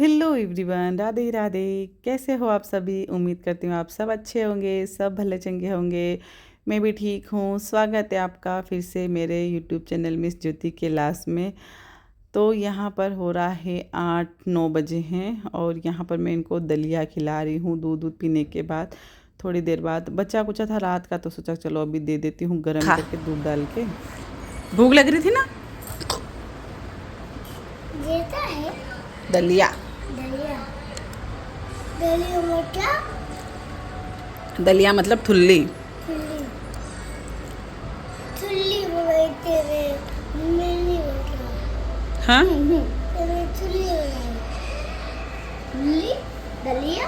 Hello everyone, Radhe Radhe. कैसे हो आप सभी? उम्मीद करती हूँ आप सब अच्छे होंगे, सब भले चंगे होंगे। मैं भी ठीक हूँ। स्वागत है आपका फिर से मेरे यूट्यूब चैनल मिस ज्योति के लास्ट में। तो यहाँ पर हो रहा है 8-9 बजे हैं और यहाँ पर मैं इनको दलिया खिला रही हूँ दूध दूध पीने के बाद। थोड़ी देर बाद बच्चा कुचा था रात का, तो सोचा चलो अभी दे देती हूँ गर्म करके दूध डाल के। भूख लग रही थी ना? देता है दलिया। दलिया। दलिया में क्या? दलिया मतलब थुल्ली। थुल्ली। थुल्ली बोलते हैं, मैं नहीं बोलता। हाँ, मैं थुल्ली बोला। थुल्ली दलिया।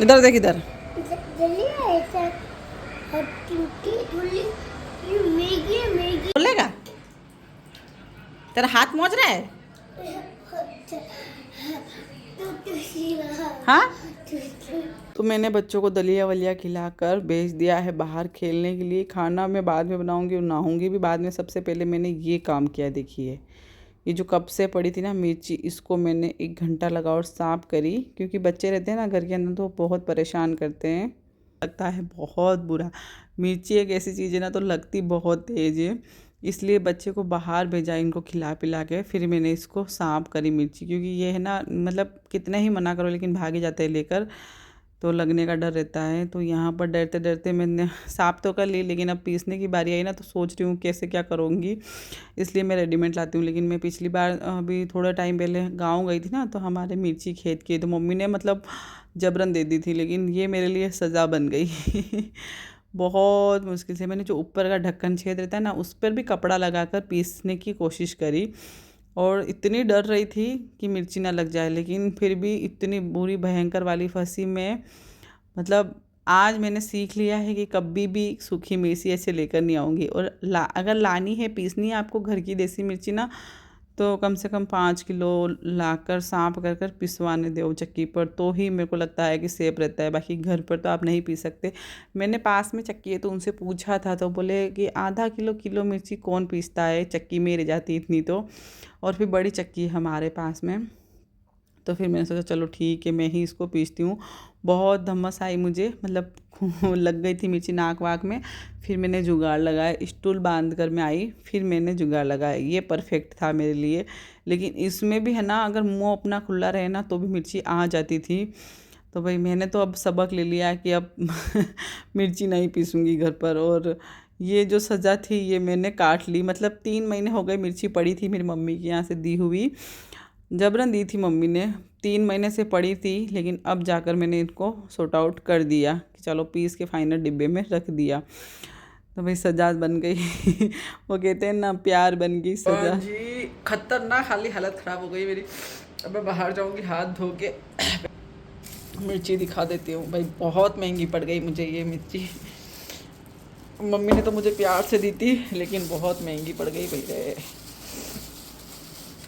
इधर देख इधर। दलिया ऐसा और थुल्ली ये मैगी है, मैगी। बोलेगा? तेरा हाथ मौज रहा है? हाँ। तो मैंने बच्चों को दलिया वलिया खिलाकर भेज दिया है बाहर खेलने के लिए। खाना मैं बाद में बनाऊंगी और नहाऊंगी भी बाद में। सबसे पहले मैंने ये काम किया। देखिए ये जो कप से पड़ी थी ना मिर्ची, इसको मैंने 1 घंटा लगा और साफ़ करी, क्योंकि बच्चे रहते हैं ना घर के अंदर तो बहुत परेशान करते हैं। लगता है बहुत बुरा। मिर्ची एक ऐसी चीज़ है ना, तो लगती बहुत तेज़ है, इसलिए बच्चे को बाहर भेजा इनको खिला पिला के। फिर मैंने इसको साफ़ करी मिर्ची, क्योंकि ये है ना, मतलब कितना ही मना करो लेकिन भागे जाते हैं लेकर, तो लगने का डर रहता है। तो यहाँ पर डरते डरते मैंने साफ़ तो कर ली, लेकिन अब पीसने की बारी आई ना, तो सोच रही हूँ कैसे क्या करूँगी, इसलिए मैं रेडीमेड लाती हूँ। लेकिन मैं पिछली बार अभी थोड़ा टाइम पहले गाँव गई थी ना, तो हमारे मिर्ची खेत की, तो मम्मी ने मतलब जबरन दे दी थी, लेकिन ये मेरे लिए सज़ा बन गई। बहुत मुश्किल से मैंने जो ऊपर का ढक्कन छेद रहता है ना, उस पर भी कपड़ा लगाकर पीसने की कोशिश करी, और इतनी डर रही थी कि मिर्ची ना लग जाए, लेकिन फिर भी इतनी बुरी भयंकर वाली फंसी मैं। मतलब आज मैंने सीख लिया है कि कभी भी सूखी मिर्ची ऐसे लेकर नहीं आऊँगी। और अगर लानी है, पीसनी है आपको घर की देसी मिर्ची ना, तो कम से कम 5 किलो लाकर साँप कर कर पिसवाने दो चक्की पर, तो ही मेरे को लगता है कि सेफ रहता है। बाकी घर पर तो आप नहीं पीस सकते। मैंने पास में चक्की है तो उनसे पूछा था, तो बोले कि आधा किलो मिर्ची कौन पीसता है, चक्की में रह जाती इतनी तो। और फिर बड़ी चक्की है हमारे पास में, तो फिर मैंने सोचा चलो ठीक है मैं ही इसको पीसती हूँ। बहुत धम्मस आई मुझे, मतलब लग गई थी मिर्ची नाक वाक में। फिर मैंने जुगाड़ लगाया, स्टूल बांध कर मैं आई, फिर मैंने जुगाड़ लगाया, ये परफेक्ट था मेरे लिए। लेकिन इसमें भी है ना, अगर मुंह अपना खुला रहे ना तो भी मिर्ची आ जाती थी। तो भाई मैंने तो अब सबक ले लिया कि अब मिर्ची नहीं पीसूँगी घर पर। और ये जो सज़ा थी ये मैंने काट ली। मतलब 3 महीने हो गए मिर्ची पड़ी थी मेरी मम्मी के यहाँ से दी हुई, जबरन दी थी मम्मी ने। 3 महीने से पड़ी थी, लेकिन अब जाकर मैंने इनको सॉर्ट आउट कर दिया कि चलो पीस के फाइनल डिब्बे में रख दिया। तो भाई सजा बन गई। वो कहते हैं ना, प्यार बन गई सजा। जी खतरनाक खाली हालत ख़राब हो गई मेरी। अब मैं बाहर जाऊँगी हाथ धो के मिर्ची दिखा देती हूँ। भाई बहुत महंगी पड़ गई मुझे ये मिर्ची। मम्मी ने तो मुझे प्यार से दी थी, लेकिन बहुत महंगी पड़ गई भैया।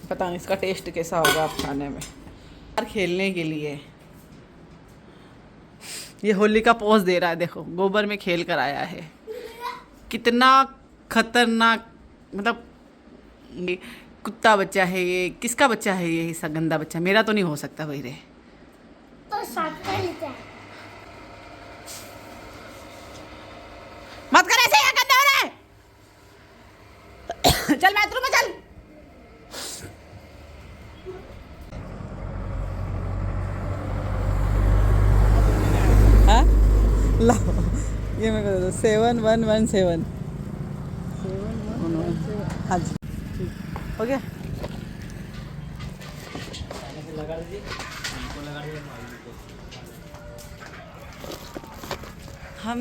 पता नहीं इसका टेस्ट कैसा होगा आप खाने में। बाहर खेलने के लिए ये होली का पोज दे रहा है, देखो गोबर में खेल कर आया है। कितना खतरनाक, मतलब ये कुत्ता बच्चा है ये, किसका बच्चा है ये, ऐसा गंदा बच्चा मेरा तो नहीं हो सकता भाई रे। तो साफ कर लेता है। मत कर ऐसे, यहाँ गंदा हो रहा है। चल बाथरूम में चल। हाँ लाओ, ये मैं कर दो 7117। हाँ जी हो गया। हम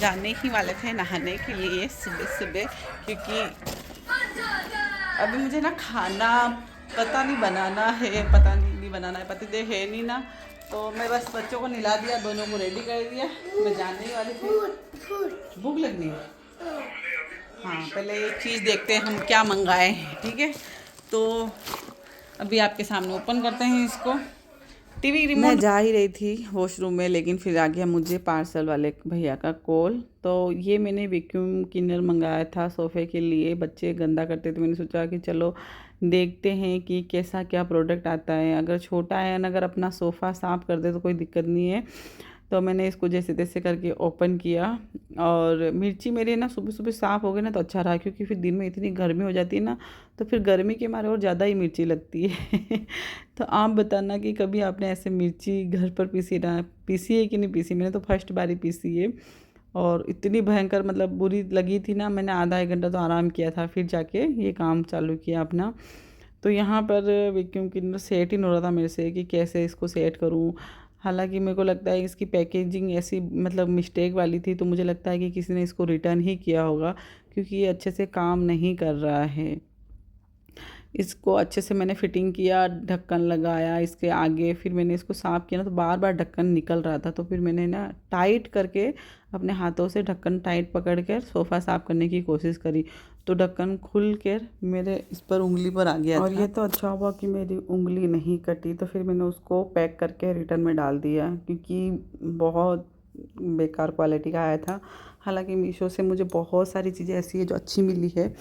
जाने ही वाले थे नहाने के लिए सुबह सुबह, क्योंकि अभी मुझे ना खाना पता नहीं बनाना है, पता नहीं बनाना है, पतिदेव है नहीं ना, तो मैं बस बच्चों को नहला दिया, दोनों को रेडी कर दिया, मैं जाने ही वाली थी। भूख लगनी है। हाँ पहले एक चीज़ देखते हैं हम क्या मंगाए हैं, ठीक है। तो अभी आपके सामने ओपन करते हैं इसको। TV remote. मैं जा ही रही थी वॉशरूम में, लेकिन फिर आ गया मुझे पार्सल वाले भैया का कॉल। तो ये मैंने वैक्यूम क्लीनर मंगाया था सोफ़े के लिए, बच्चे गंदा करते थे, मैंने सोचा कि चलो देखते हैं कि कैसा क्या प्रोडक्ट आता है। अगर छोटा है ना, अगर अपना सोफ़ा साफ़ कर दे तो कोई दिक्कत नहीं है। तो मैंने इसको जैसे तैसे करके ओपन किया, और मिर्ची मेरी ना सुबह सुबह साफ़ हो गई ना तो अच्छा रहा, क्योंकि फिर दिन में इतनी गर्मी हो जाती है ना, तो फिर गर्मी के मारे और ज़्यादा ही मिर्ची लगती है। तो आप बताना कि कभी आपने ऐसे मिर्ची घर पर पीसी है कि नहीं पीसी। मैंने तो फर्स्ट बार ही पीसी है, और इतनी भयंकर मतलब बुरी लगी थी ना, मैंने आधा 1 घंटा तो आराम किया था, फिर जाके ये काम चालू किया अपना। तो यहाँ पर वैक्यूम क्लीनर सेट ही नहीं हो रहा था मेरे से कि कैसे इसको सेट करूँ। हालांकि मेरे को लगता है इसकी पैकेजिंग ऐसी मतलब मिस्टेक वाली थी, तो मुझे लगता है कि किसी ने इसको रिटर्न ही किया होगा, क्योंकि ये अच्छे से काम नहीं कर रहा है। इसको अच्छे से मैंने फिटिंग किया, ढक्कन लगाया इसके आगे, फिर मैंने इसको साफ़ किया ना, तो बार बार ढक्कन निकल रहा था। तो फिर मैंने ना टाइट करके अपने हाथों से ढक्कन टाइट पकड़ कर सोफ़ा साफ़ करने की कोशिश करी, तो ढक्कन खुल कर मेरे इस पर उंगली पर आ गया। और ये तो अच्छा हुआ कि मेरी उंगली नहीं कटी। तो फिर मैंने उसको पैक करके रिटर्न में डाल दिया, क्योंकि बहुत बेकार क्वालिटी का आया था। हालांकि मीशो से मुझे बहुत सारी चीज़ें ऐसी है जो अच्छी मिली है।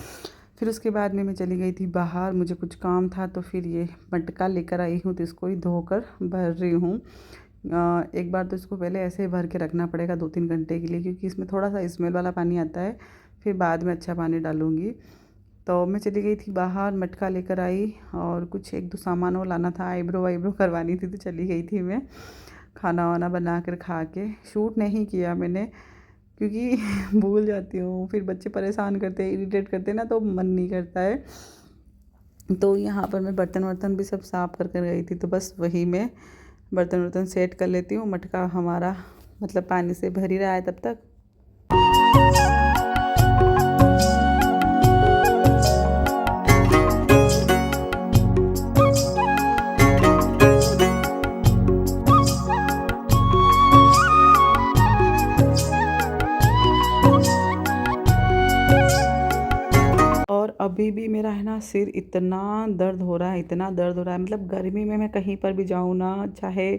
फिर उसके बाद में मैं चली गई थी बाहर, मुझे कुछ काम था, तो फिर ये मटका लेकर आई हूँ, तो इसको ही धोकर भर रही हूँ। एक बार तो इसको पहले ऐसे ही भर के रखना पड़ेगा 2-3 घंटे के लिए, क्योंकि इसमें थोड़ा सा स्मेल वाला पानी आता है, फिर बाद में अच्छा पानी डालूँगी। तो मैं चली गई थी बाहर, मटका लेकर आई, और कुछ 1-2 सामान और लाना था, आईब्रो वाईब्रो करवानी थी, तो चली गई थी मैं। खाना वाना बना कर खा के शूट नहीं किया मैंने, क्योंकि भूल जाती हूँ, फिर बच्चे परेशान करते हैं, इरिटेट करते हैं ना, तो मन नहीं करता है। तो यहाँ पर मैं बर्तन वर्तन भी सब साफ़ कर कर गई थी, तो बस वही मैं बर्तन वर्तन सेट कर लेती हूँ। मटका हमारा मतलब पानी से भर ही रहा है तब तक। और अभी भी मेरा है ना सिर इतना दर्द हो रहा है, इतना दर्द हो रहा है, मतलब गर्मी में मैं कहीं पर भी जाऊँ ना, चाहे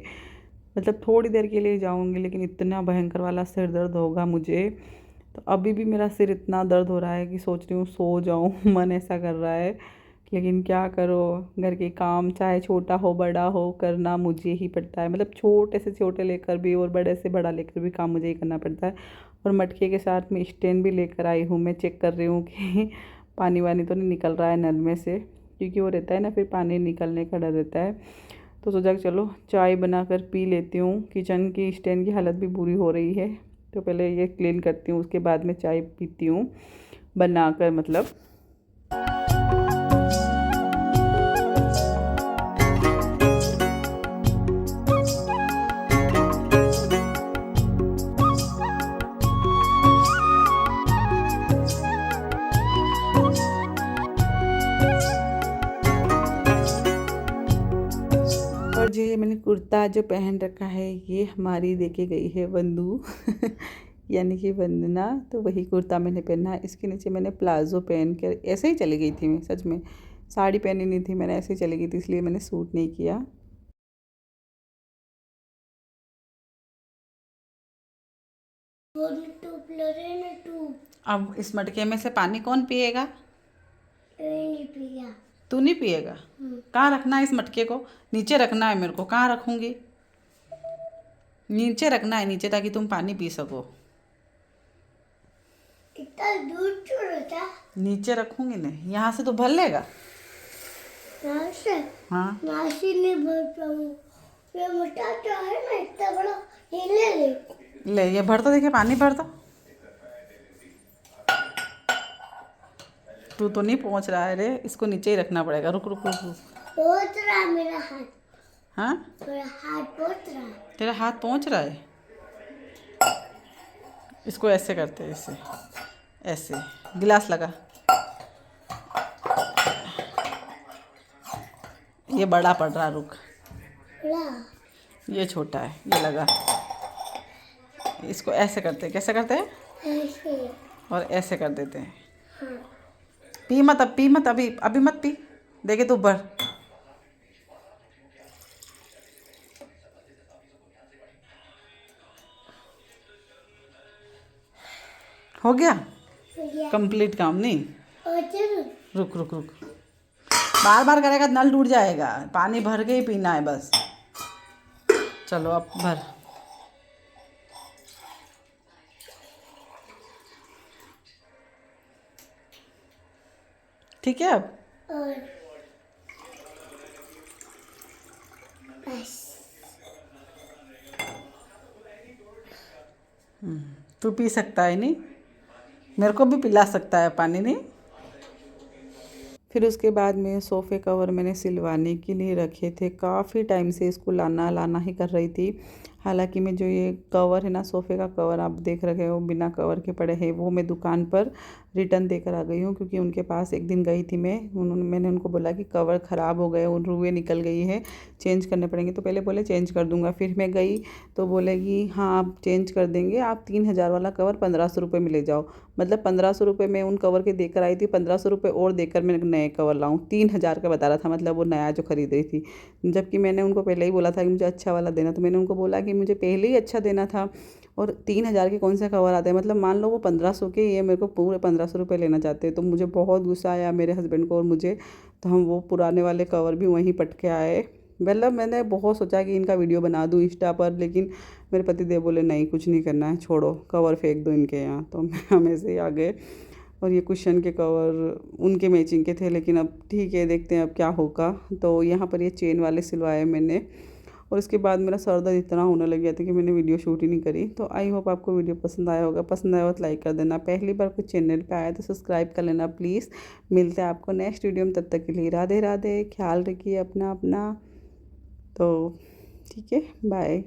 मतलब थोड़ी देर के लिए जाऊँगी, लेकिन इतना भयंकर वाला सिर दर्द होगा मुझे। तो अभी भी मेरा सिर इतना दर्द हो रहा है कि सोच रही हूँ सो जाऊँ। मन ऐसा कर रहा है, लेकिन क्या करो, घर के काम चाहे छोटा हो बड़ा हो, करना मुझे ही पड़ता है। मतलब छोटे से छोटे लेकर भी और बड़े से बड़ा लेकर भी काम मुझे ही करना पड़ता है। और मटके के साथ में स्टैंड भी लेकर आई हूँ, मैं चेक कर रही हूँ कि पानी वानी तो नहीं निकल रहा है नल में से, क्योंकि वो रहता है ना, फिर पानी निकलने का डर रहता है। तो सोचा चलो चाय बनाकर पी लेती हूँ। किचन की स्टैंड की हालत भी बुरी हो रही है, तो पहले ये क्लीन करती हूँ, उसके बाद में चाय पीती हूँ बनाकर मतलब। और जो ये मैंने कुर्ता जो पहन रखा है, ये हमारी देके गई है बंधु यानी कि वंदना। तो वही कुर्ता मैंने पहना है। इसके नीचे मैंने प्लाज़ो पहन कर ऐसे ही चली गई थी मैं, सच में साड़ी पहनी नहीं थी मैंने, ऐसे ही चली गई थी, इसलिए मैंने सूट नहीं किया। अब इस मटके में से पानी कौन पिएगा? तू नहीं पिएगा? कहाँ रखना है इस मटके को? नीचे रखना है मेरे को। कहाँ रखूँगी? नीचे रखना है, नीचे, ताकि तुम पानी पी सको। इतना दूर क्यों रहता? नीचे रखूँगी ना, यहाँ से तो भर लेगा। यहाँ से? हाँ, यहाँ से नहीं भर पाऊँ, ये मोटा तो है ना इतना बड़ा, ये ले ले। ले ये भर तो, देखिए पानी भर तो। तू तो नहीं पहुँच रहा है रे, इसको नीचे ही रखना पड़ेगा। रुक रुक रुक रुक। पहुँच रहा है मेरा हाथ, हाँ, मेरा हाथ पहुँच रहा है। तेरा हाथ पहुँच रहा है। इसको ऐसे करते हैं, ऐसे ऐसे गिलास लगा। ये बड़ा पड़ रहा, रुक। बड़ा? ये छोटा है, ये लगा। इसको ऐसे करते हैं, कैसे करते हैं? ऐसे। और ऐसे कर देते हैं। हाँ। पी मत, अब पी मत, अभी अभी मत पी, देखे तू भर। हो गया हो गया। कंप्लीट काम? नहीं, और चलो। रुक रुक रुक, बार बार करेगा नल टूट जाएगा, पानी भर के ही पीना है बस। चलो अब भर। ठीक है अब और बस तू पी सकता है नहीं, मेरे को भी पिला सकता है पानी नहीं। फिर उसके बाद में सोफ़े कवर मैंने सिलवाने के लिए रखे थे, काफ़ी टाइम से इसको लाना ही कर रही थी। हालांकि मैं जो ये कवर है ना, सोफ़े का कवर आप देख रहे हो बिना कवर के पड़े हैं, वो मैं दुकान पर रिटर्न देकर आ गई हूँ। क्योंकि उनके पास एक दिन गई थी मैंने उनको बोला कि कवर ख़राब हो गए, उन रुएँ निकल गई है, चेंज करने पड़ेंगे। तो पहले बोले चेंज कर दूँगा, फिर मैं गई तो बोलेगी हाँ आप चेंज कर देंगे, आप 3000 वाला कवर 1500 रुपये में ले जाओ। मतलब 1500 रुपये में उन कवर के देकर आई थी, 1500 रुपये और देकर मैं नए कवर लाऊं। 3000 का बता रहा था, मतलब वो नया जो खरीद रही थी। जबकि मैंने उनको पहले ही बोला था कि मुझे अच्छा वाला देना, तो मैंने उनको बोला कि मुझे पहले ही अच्छा देना था, और 3000 के कौन से कवर आते हैं। मतलब मान लो वो 1500 के, ये मेरे को पूरे 1500 रुपये लेना चाहते हैं। तो मुझे बहुत गुस्सा आया मेरे हस्बैंड को और मुझे। तो हम वो पुराने वाले कवर भी वहीं पट के आए। मतलब मैंने बहुत सोचा कि इनका वीडियो बना दूँ इंस्टा पर, लेकिन मेरे पति देव बोले नहीं कुछ नहीं करना है, छोड़ो कवर फेंक दो इनके यहाँ। तो हम ऐसे ही आ गए। और ये कुशन के कवर उनके मैचिंग के थे, लेकिन अब ठीक है, देखते हैं अब क्या होगा। तो यहाँ पर ये चेन वाले सिलवाए मैंने। और उसके बाद मेरा सर दर्द इतना होने लग गया था कि मैंने वीडियो शूट ही नहीं करी। तो आई होप आपको वीडियो पसंद आया होगा, पसंद आया हो तो लाइक कर देना। पहली बार कुछ चैनल पे आया तो सब्सक्राइब कर लेना प्लीज़। मिलते हैं आपको नेक्स्ट वीडियो में, तब तक के लिए राधे राधे, ख्याल रखिए अपना अपना। तो ठीक है, बाय।